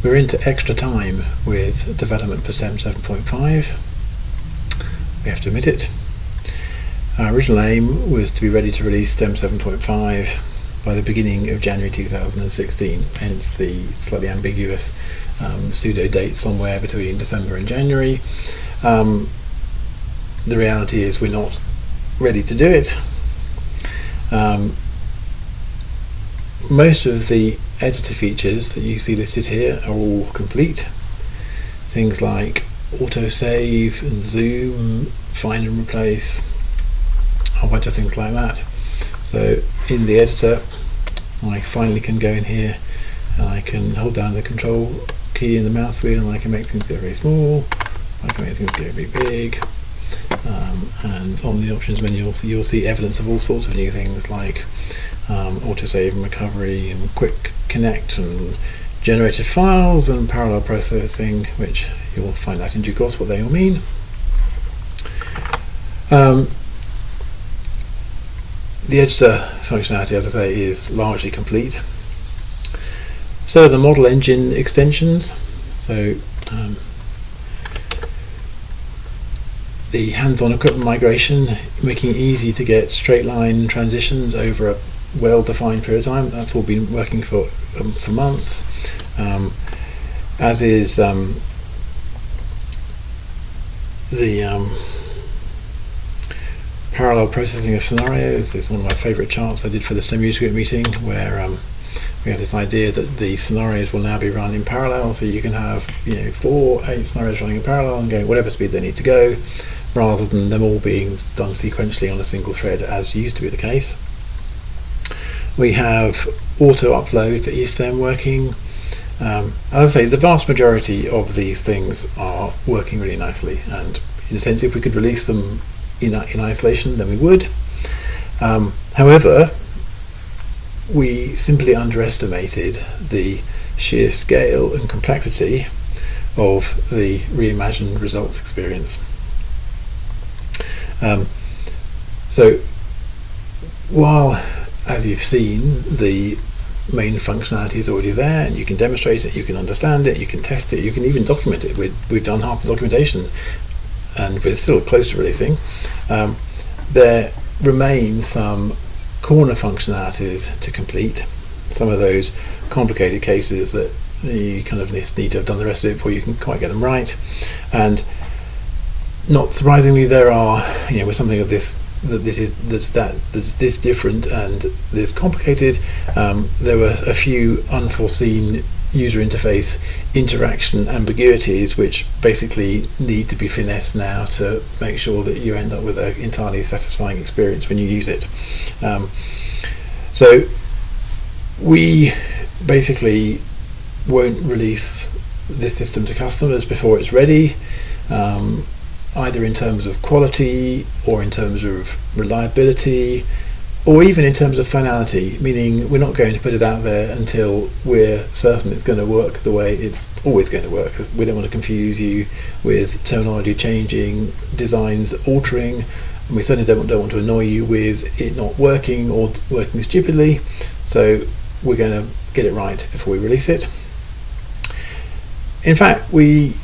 we're into extra time with development for STEM 7.5. We have to admit it. Our original aim was to be ready to release STEM 7.5 by the beginning of January 2016, hence the slightly ambiguous pseudo date somewhere between December and January. The reality is we're not ready to do it. Most of the editor features that you see listed here are all complete. Things like autosave and zoom, find and replace, a whole bunch of things like that. So in the editor I finally can go in here and I can hold down the control key in the mouse wheel and I can make things go very small, I can make things go very big, and on the options menu you'll see evidence of all sorts of new things like autosave and recovery and quick connect and generated files and parallel processing, which you'll find out in due course what they all mean. The editor functionality, as I say, is largely complete. So the model engine extensions, so the hands-on equipment migration, making it easy to get straight line transitions over a well-defined period of time. That's all been working for months, as is the parallel processing of scenarios. Is one of my favourite charts I did for the STEM user group meeting, where we have this idea that the scenarios will now be run in parallel, so you can have 8 scenarios running in parallel and going whatever speed they need to go, rather than them all being done sequentially on a single thread as used to be the case. We have auto upload for eSTEM working. As I say, the vast majority of these things are working really nicely, and in a sense if we could release them in isolation then we would. However, we simply underestimated the sheer scale and complexity of the reimagined results experience. So while, as you've seen, the main functionality is already there and you can demonstrate it, you can understand it, you can test it, you can even document it. We've done half the documentation and we're still close to releasing. There remain some corner functionalities to complete, some of those complicated cases that you kind of need to have done the rest of it before you can quite get them right. And not surprisingly, there are, with something of this, that's this different and this complicated, there were a few unforeseen user interface interaction ambiguities which basically need to be finessed now to make sure that you end up with an entirely satisfying experience when you use it. So we basically won't release this system to customers before it's ready, either in terms of quality or in terms of reliability or even in terms of finality, meaning we're not going to put it out there until we're certain it's going to work the way it's always going to work. We don't want to confuse you with terminology changing, designs altering, and we certainly don't want to annoy you with it not working or working stupidly. So we're going to get it right before we release it. In fact, we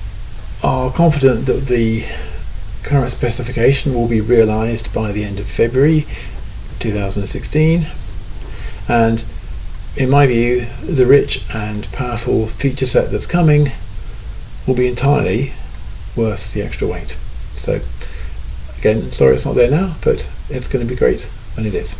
are confident that the current specification will be realised by the end of February 2016, and in my view the rich and powerful feature set that's coming will be entirely worth the extra wait. So again, sorry it's not there now, but it's going to be great when it is.